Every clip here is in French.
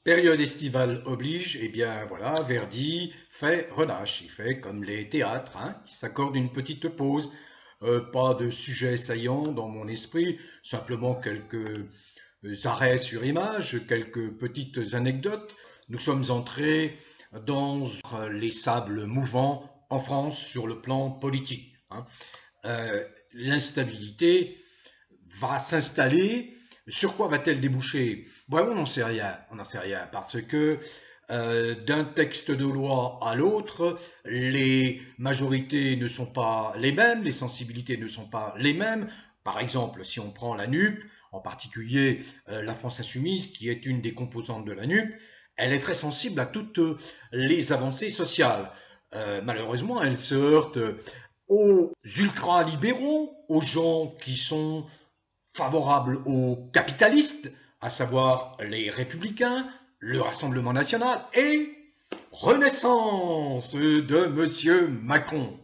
Période estivale oblige, eh bien voilà, Verdi fait relâche, il fait comme les théâtres, hein, il s'accorde une petite pause. Pas de sujet saillant dans mon esprit, simplement quelques arrêts sur image, quelques petites anecdotes. Nous sommes entrés dans les sables mouvants en France sur le plan politique, hein. L'instabilité va s'installer. Sur quoi va-t-elle déboucher? Bon, on n'en sait rien. On n'en sait rien parce que d'un texte de loi à l'autre, les majorités ne sont pas les mêmes, les sensibilités ne sont pas les mêmes. Par exemple, si on prend la NUP, en particulier la France Insoumise, qui est une des composantes de la NUP, elle est très sensible à toutes les avancées sociales. Malheureusement, elle se heurte aux ultralibéraux, aux gens qui sont favorables aux capitalistes, à savoir les Républicains, le Rassemblement national et Renaissance de Monsieur Macron.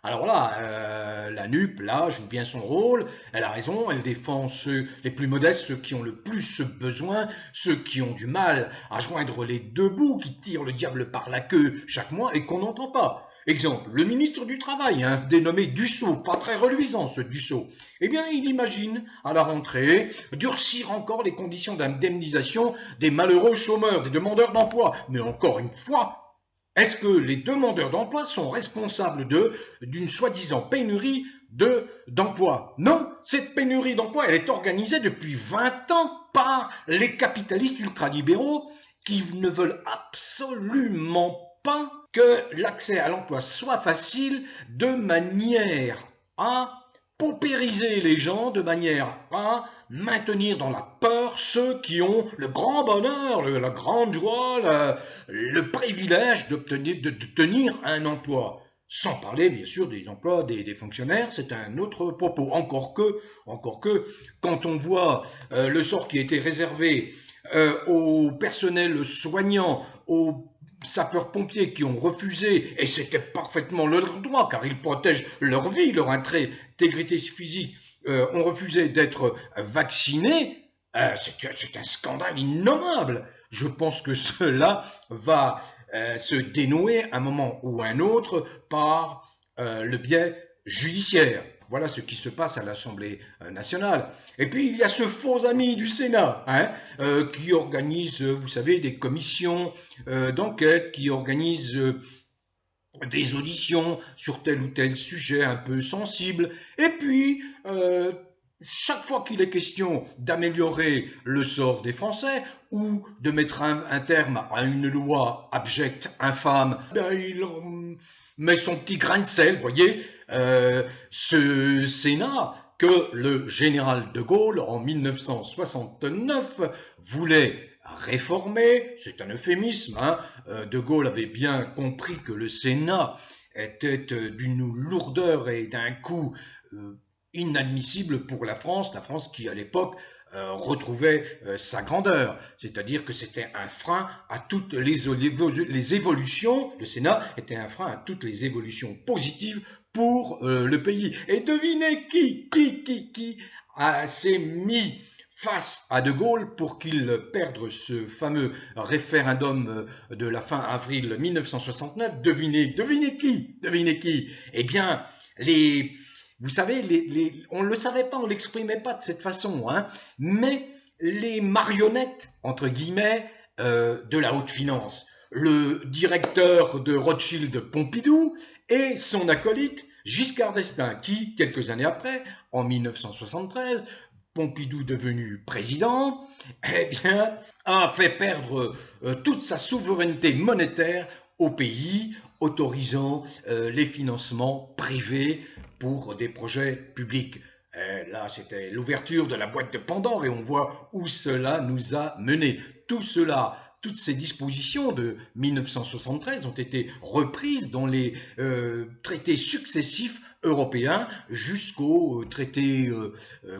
Alors là, la NUP, là, joue bien son rôle, elle a raison, elle défend ceux les plus modestes, ceux qui ont le plus besoin, ceux qui ont du mal à joindre les deux bouts, qui tirent le diable par la queue chaque mois et qu'on n'entend pas. Exemple, le ministre du Travail, un dénommé Dussault, pas très reluisant ce Dussault, eh bien il imagine à la rentrée durcir encore les conditions d'indemnisation des malheureux chômeurs, des demandeurs d'emploi. Mais encore une fois, est-ce que les demandeurs d'emploi sont responsables d'une soi-disant pénurie d'emploi? Non, cette pénurie d'emploi, elle est organisée depuis 20 ans par les capitalistes ultralibéraux qui ne veulent absolument pas que l'accès à l'emploi soit facile de manière à paupériser les gens, de manière à maintenir dans la peur ceux qui ont le grand bonheur, la grande joie, le privilège de tenir un emploi. Sans parler bien sûr des emplois des fonctionnaires, c'est un autre propos. Encore que, quand on voit le sort qui a été réservé au personnel soignant, aux sapeurs-pompiers qui ont refusé, et c'était parfaitement leur droit, car ils protègent leur vie, leur intégrité physique, ont refusé d'être vaccinés, c'est un scandale innommable. Je pense que cela va se dénouer à un moment ou à un autre par le biais judiciaire. Voilà ce qui se passe à l'Assemblée nationale. Et puis il y a ce faux ami du Sénat, hein, qui organise, vous savez, des commissions d'enquête, qui organise des auditions sur tel ou tel sujet un peu sensible. Et puis, chaque fois qu'il est question d'améliorer le sort des Français ou de mettre un terme à une loi abjecte, infâme, ben, il met son petit grain de sel, vous voyez, ce Sénat que le général de Gaulle, en 1969, voulait réformer, c'est un euphémisme, hein. De Gaulle avait bien compris que le Sénat était d'une lourdeur et d'un coût inadmissible pour la France qui à l'époque retrouvait sa grandeur, c'est-à-dire que c'était un frein à toutes les évolutions, le Sénat était un frein à toutes les évolutions positives pour le pays. Et devinez qui s'est mis face à De Gaulle pour qu'il perde ce fameux référendum de la fin avril 1969. Devinez qui? Eh bien, vous savez, on ne le savait pas, on ne l'exprimait pas de cette façon, hein, mais les marionnettes, entre guillemets, de la haute finance, le directeur de Rothschild Pompidou et son acolyte Giscard d'Estaing, qui, quelques années après, en 1973, Pompidou devenu président, eh bien, a fait perdre toute sa souveraineté monétaire au pays, autorisant les financements privés pour des projets publics. Et là, c'était l'ouverture de la boîte de Pandore et on voit où cela nous a menés. Tout cela, toutes ces dispositions de 1973 ont été reprises dans les traités successifs européens jusqu'au traité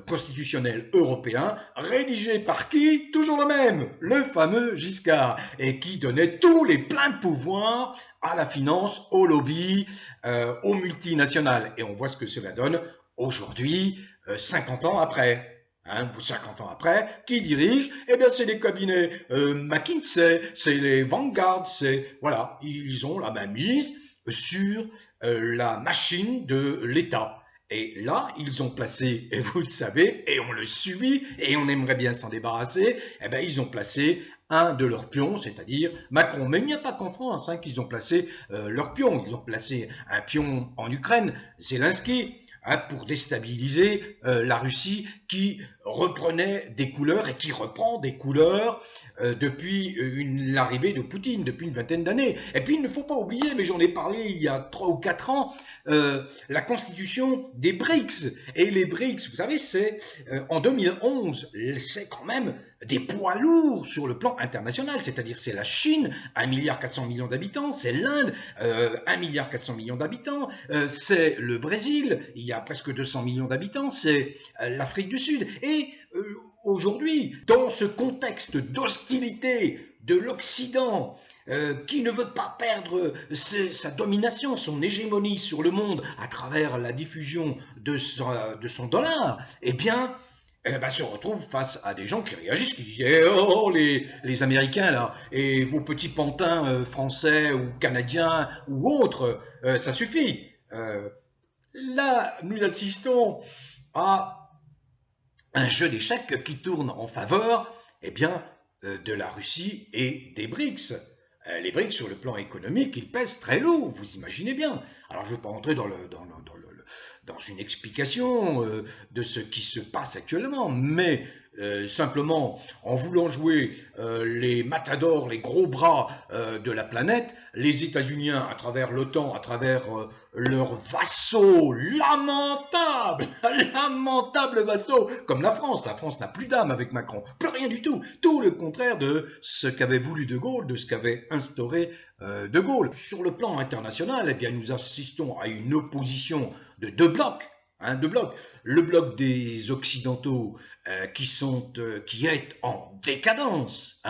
constitutionnel européen, rédigé par qui? Toujours le même, le fameux Giscard, et qui donnait tous les pleins pouvoirs à la finance, au lobby, aux multinationales. Et on voit ce que cela donne aujourd'hui, 50 ans après. Hein, 50 ans après, qui dirige? Eh bien, c'est les cabinets McKinsey, c'est les Vanguard, c'est voilà, ils ont la main mise sur la machine de l'État. Et là, ils ont placé, et vous le savez, et on le subit, et on aimerait bien s'en débarrasser, eh bien, ils ont placé un de leurs pions, c'est-à-dire Macron. Mais il n'y a pas qu'en France hein, qu'ils ont placé leur pion. Ils ont placé un pion en Ukraine, Zelensky, hein, pour déstabiliser la Russie qui reprenait des couleurs et qui reprend des couleurs depuis l'arrivée de Poutine, depuis une vingtaine d'années. Et puis il ne faut pas oublier, mais j'en ai parlé il y a 3 ou 4 ans, la constitution des BRICS. Et les BRICS, vous savez, c'est en 2011, c'est quand même des poids lourds sur le plan international, c'est-à-dire c'est la Chine, 1,4 milliard d'habitants, c'est l'Inde, 1,4 milliard d'habitants, c'est le Brésil, il y a presque 200 millions d'habitants, c'est l'Afrique du Sud. Et aujourd'hui, dans ce contexte d'hostilité de l'Occident, qui ne veut pas perdre sa domination, son hégémonie sur le monde à travers la diffusion de son dollar, eh bien, se retrouve face à des gens qui réagissent, qui disent oh les Américains là, et vos petits pantins français ou canadiens ou autres, ça suffit. Là, nous assistons à un jeu d'échecs qui tourne en faveur eh bien, de la Russie et des BRICS. Les BRICS, sur le plan économique, ils pèsent très lourd, vous imaginez bien. Alors, je ne vais pas entrer dans une explication de ce qui se passe actuellement, mais simplement, en voulant jouer les matadors, les gros bras de la planète, les États-Unis, à travers l'OTAN, à travers leurs vassaux lamentables, lamentables vassaux, comme la France. La France n'a plus d'âme avec Macron, plus rien du tout. Tout le contraire de ce qu'avait voulu De Gaulle, de ce qu'avait instauré De Gaulle. Sur le plan international, eh bien, nous assistons à une opposition de deux blocs. Deux blocs. Le bloc des Occidentaux qui est en décadence,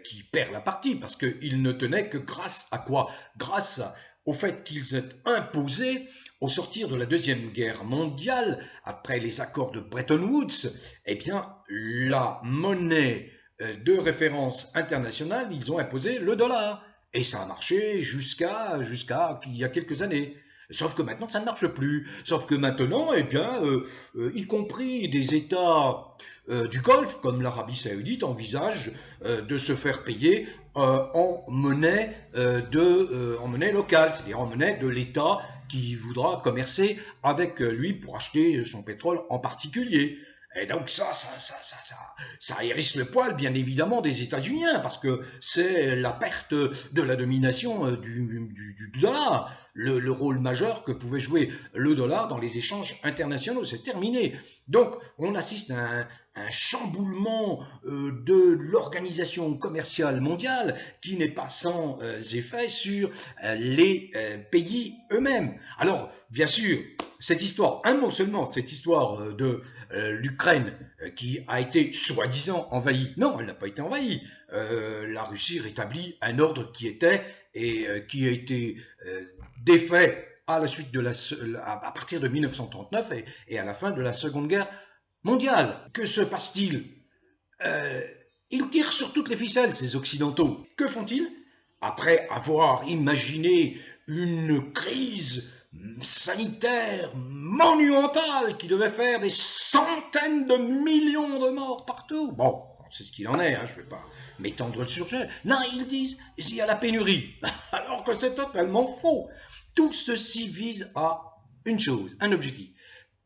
qui perd la partie parce qu'il ne tenait que grâce à quoi? Grâce au fait qu'ils aient imposé, au sortir de la Deuxième Guerre mondiale, après les accords de Bretton Woods, eh bien, la monnaie de référence internationale, ils ont imposé le dollar. Et ça a marché jusqu'à il y a quelques années. Sauf que maintenant, ça ne marche plus. Sauf que maintenant, eh bien, y compris des États du Golfe, comme l'Arabie Saoudite, envisagent de se faire payer en monnaie locale, c'est-à-dire en monnaie de l'État qui voudra commercer avec lui pour acheter son pétrole en particulier. Et donc ça hérisse le poil, bien évidemment, des États-Unis, parce que c'est la perte de la domination du dollar. Le rôle majeur que pouvait jouer le dollar dans les échanges internationaux, c'est terminé. Donc, on assiste à un chamboulement de l'organisation commerciale mondiale qui n'est pas sans effet sur les pays eux-mêmes. Alors, bien sûr, cette histoire, un mot seulement, cette histoire de l'Ukraine qui a été soi-disant envahie. Non, elle n'a pas été envahie. La Russie rétablit un ordre qui était et qui a été défait à la suite à partir de 1939 et à la fin de la Seconde Guerre mondiale. Que se passe-t-il? Ils tirent sur toutes les ficelles, ces Occidentaux. Que font-ils? Après avoir imaginé une crise sanitaire monumentale qui devait faire des centaines de millions de morts partout. Bon, c'est ce qu'il en est, je ne vais pas m'étendre sur le sujet. Non, ils disent il y a la pénurie, alors que c'est totalement faux. Tout ceci vise à une chose, un objectif,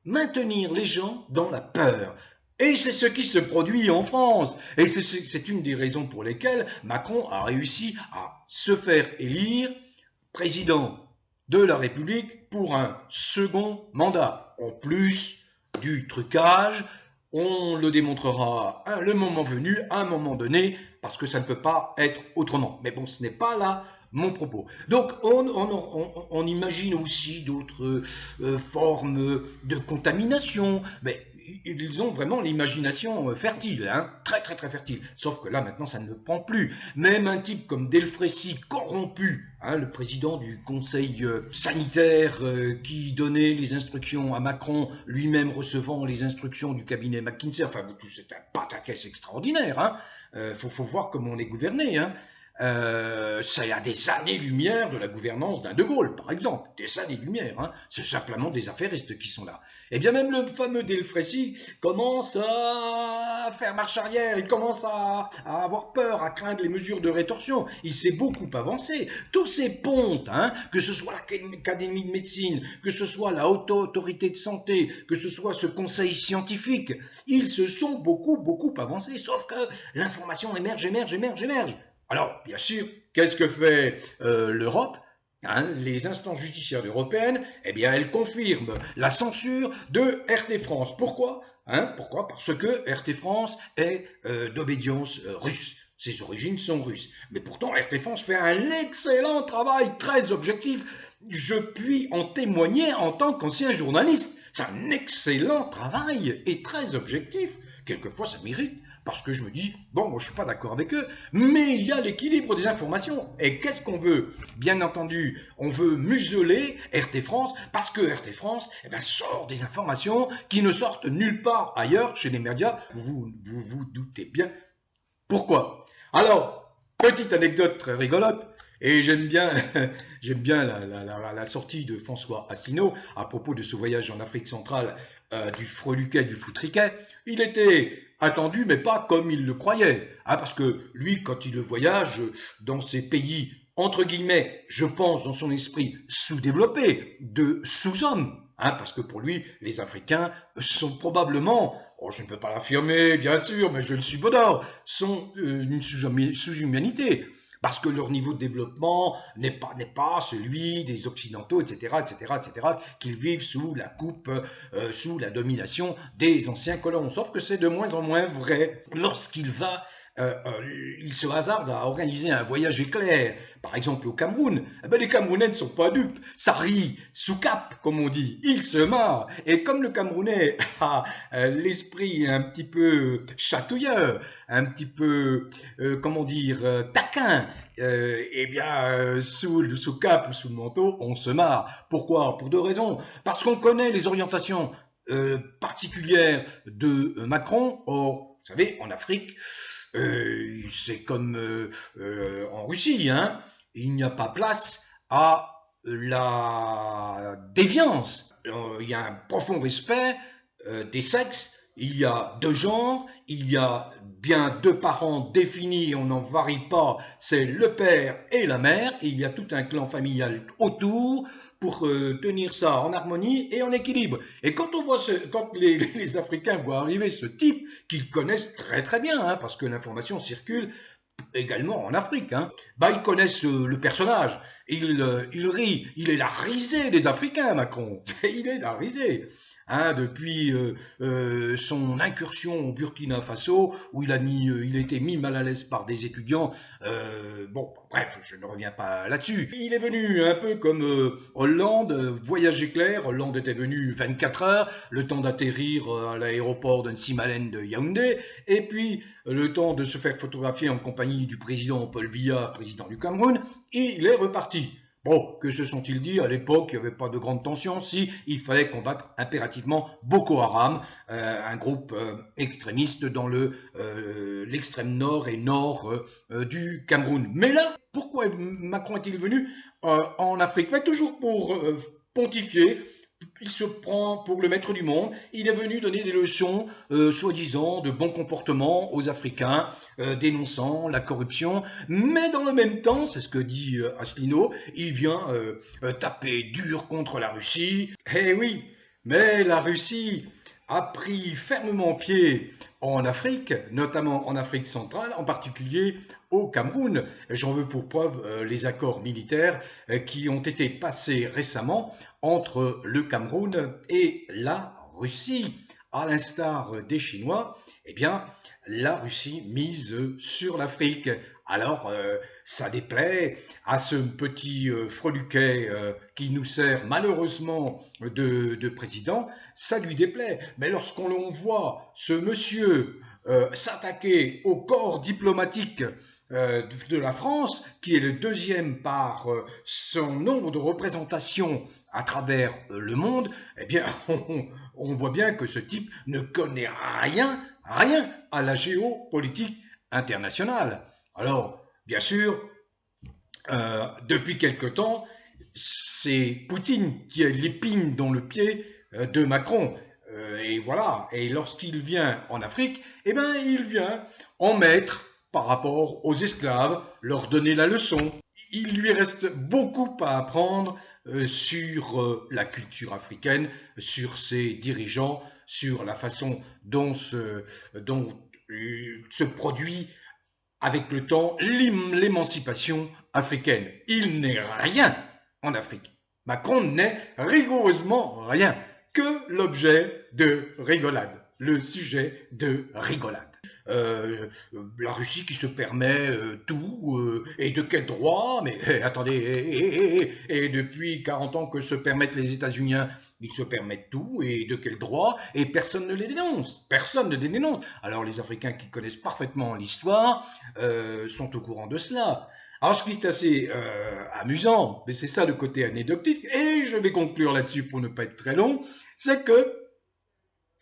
maintenir les gens dans la peur. Et c'est ce qui se produit en France. Et c'est une des raisons pour lesquelles Macron a réussi à se faire élire président de la République pour un second mandat. En plus du trucage, on le démontrera le moment venu, à un moment donné, parce que ça ne peut pas être autrement. Mais bon, ce n'est pas là mon propos. Donc, on imagine aussi d'autres formes de contamination, mais ils ont vraiment l'imagination fertile, hein, très très très fertile. Sauf que là maintenant ça ne le prend plus. Même un type comme Delfrécy, corrompu, hein, le président du conseil sanitaire qui donnait les instructions à Macron, lui-même recevant les instructions du cabinet McKinsey, enfin c'est un pataquès extraordinaire, hein. Faut voir comment on est gouverné, hein. Ça a des années-lumière de la gouvernance d'un De Gaulle, par exemple, des années-lumière, hein. C'est simplement des affairistes qui sont là. Et bien même le fameux Delfrécy commence à faire marche arrière, il commence à avoir peur, à craindre les mesures de rétorsion. Il s'est beaucoup avancé. Tous ces pontes, hein, que ce soit l'Académie de médecine, que ce soit la Haute Autorité de santé, que ce soit ce conseil scientifique, ils se sont beaucoup avancés, sauf que l'information émerge. Alors, bien sûr, qu'est-ce que fait l'Europe, hein, les instances judiciaires européennes? Eh bien, elles confirment la censure de RT France. Pourquoi, hein? Pourquoi? Parce que RT France est d'obédience russe. Ses origines sont russes. Mais pourtant, RT France fait un excellent travail, très objectif. Je puis en témoigner en tant qu'ancien journaliste. C'est un excellent travail et très objectif. Quelquefois, ça m'irrite. Parce que je me dis, bon, moi je suis pas d'accord avec eux, mais il y a l'équilibre des informations. Et qu'est-ce qu'on veut? Bien entendu, on veut museler RT France, parce que RT France sort des informations qui ne sortent nulle part ailleurs chez les médias. Vous doutez bien pourquoi. Alors, petite anecdote très rigolote, et j'aime bien la sortie de François Asselineau à propos de ce voyage en Afrique centrale du Freluquet, du Foutriquet. Il était attendu, mais pas comme il le croyait. Hein, parce que lui, quand il voyage dans ces pays, entre guillemets, je pense dans son esprit sous-développé, de sous-hommes, hein, parce que pour lui, les Africains sont probablement, oh, je ne peux pas l'affirmer, bien sûr, mais je le subodore, sont une sous-humanité. Parce que leur niveau de développement n'est pas celui des Occidentaux, etc., qu'ils vivent sous la coupe, sous la domination des anciens colons. Sauf que c'est de moins en moins vrai. Lorsqu'il va, il se hasarde à organiser un voyage éclair, par exemple au Cameroun, les Camerounais ne sont pas dupes, ça rit sous cap, comme on dit, ils se marrent, et comme le Camerounais a l'esprit un petit peu chatouilleur, un petit peu, comment dire, taquin, sous cap ou sous le manteau, on se marre. Pourquoi? Pour deux raisons. Parce qu'on connaît les orientations particulières de Macron. Or, vous savez, en Afrique, c'est comme en Russie, hein, il n'y a pas place à la déviance. Il y a un profond respect des sexes, il y a deux genres, il y a bien deux parents définis, on n'en varie pas, c'est le père et la mère, et il y a tout un clan familial autour pour tenir ça en harmonie et en équilibre. Et quand on voit quand les Africains voient arriver ce type qu'ils connaissent très très bien, hein, parce que l'information circule également en Afrique, hein, ils connaissent le personnage, il rit, il est la risée des Africains, Macron, il est la risée. Hein, depuis son incursion au Burkina Faso, où il a été mis mal à l'aise par des étudiants. Bon, bref, je ne reviens pas là-dessus. Il est venu un peu comme Hollande, voyage éclair. Hollande était venu 24 heures, le temps d'atterrir à l'aéroport de Nsimalen de Yaoundé, et puis le temps de se faire photographier en compagnie du président Paul Biya, président du Cameroun, et il est reparti. Bon, que se sont-ils dit? À l'époque, il n'y avait pas de grande tension. Si, il fallait combattre impérativement Boko Haram, un groupe extrémiste dans l'extrême nord et nord du Cameroun. Mais là, pourquoi Macron est-il venu en Afrique? Mais toujours pour pontifier. Il se prend pour le maître du monde. Il est venu donner des leçons, soi-disant, de bon comportement aux Africains, dénonçant la corruption. Mais dans le même temps, c'est ce que dit Asselineau, il vient taper dur contre la Russie. Eh oui, mais la Russie a pris fermement pied en Afrique, notamment en Afrique centrale, en particulier au Cameroun. J'en veux pour preuve les accords militaires qui ont été passés récemment entre le Cameroun et la Russie. à l'instar des Chinois, eh bien, la Russie mise sur l'Afrique. Alors, ça déplaît à ce petit freluquet qui nous sert malheureusement de président, ça lui déplaît. Mais lorsqu'on voit ce monsieur s'attaquer au corps diplomatique de la France, qui est le deuxième par son nombre de représentations à travers le monde, eh bien, on voit bien que ce type ne connaît rien à la géopolitique internationale. Alors, bien sûr, depuis quelque temps, c'est Poutine qui a l'épine dans le pied de Macron. Et voilà, et lorsqu'il vient en Afrique, eh ben, il vient en maître par rapport aux esclaves, leur donner la leçon. Il lui reste beaucoup à apprendre sur la culture africaine, sur ses dirigeants, sur la façon dont se produit avec le temps l'émancipation africaine. Il n'est rien en Afrique. Macron n'est rigoureusement rien, que l'objet de rigolade, le sujet de rigolade. La Russie qui se permet tout, et de quel droit? Mais attendez, et depuis 40 ans que se permettent les États-Unis, ils se permettent tout, et de quel droit? Et personne ne les dénonce, personne ne les dénonce. Alors les Africains qui connaissent parfaitement l'histoire sont au courant de cela. Alors ce qui est assez amusant, mais c'est ça le côté anecdotique, et je vais conclure là-dessus pour ne pas être très long, c'est que,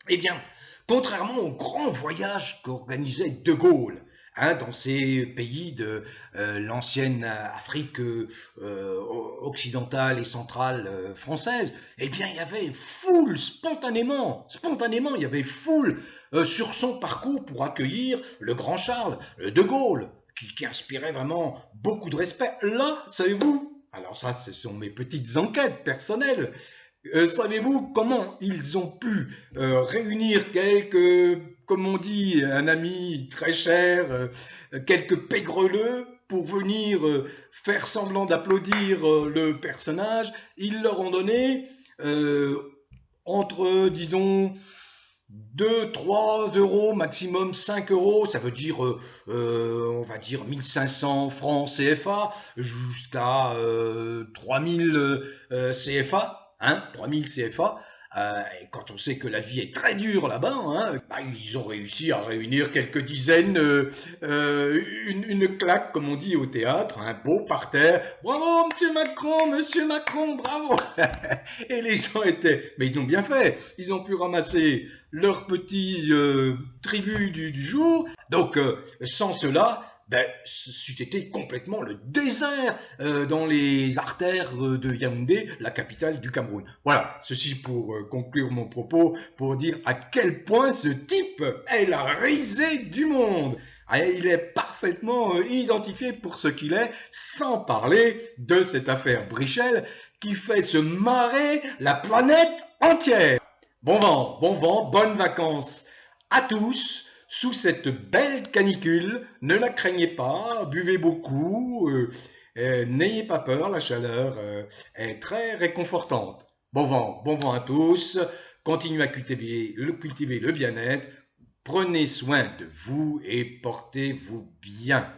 eh bien, contrairement au grand voyage qu'organisait De Gaulle dans ces pays de l'ancienne Afrique occidentale et centrale française, eh bien il y avait foule spontanément, il y avait foule sur son parcours pour accueillir le grand Charles De Gaulle, qui inspirait vraiment beaucoup de respect. Là, savez-vous, alors ça ce sont mes petites enquêtes personnelles, savez-vous comment ils ont pu réunir quelques, comme on dit, un ami très cher, quelques pégreleux pour venir faire semblant d'applaudir le personnage? Ils leur ont donné entre, disons, 2, 3 euros, maximum 5 euros, ça veut dire, on va dire 1500 francs CFA, jusqu'à 3000 CFA, 3000 CFA. Et quand on sait que la vie est très dure là-bas, ils ont réussi à réunir quelques dizaines, une claque, comme on dit au théâtre, un beau parterre. Bravo, Monsieur Macron, bravo. Et les gens étaient, mais ils ont bien fait, ils ont pu ramasser leur petit tribut du jour. Donc, sans cela, c'eût été complètement le désert dans les artères de Yaoundé, la capitale du Cameroun. Voilà, ceci pour conclure mon propos, pour dire à quel point ce type est la risée du monde. Il est parfaitement identifié pour ce qu'il est, sans parler de cette affaire Brichel qui fait se marrer la planète entière. Bon vent, bonnes vacances à tous. Sous cette belle canicule, ne la craignez pas, buvez beaucoup, n'ayez pas peur, la chaleur est très réconfortante. Bon vent à tous, continuez à cultiver le bien-être, prenez soin de vous et portez-vous bien.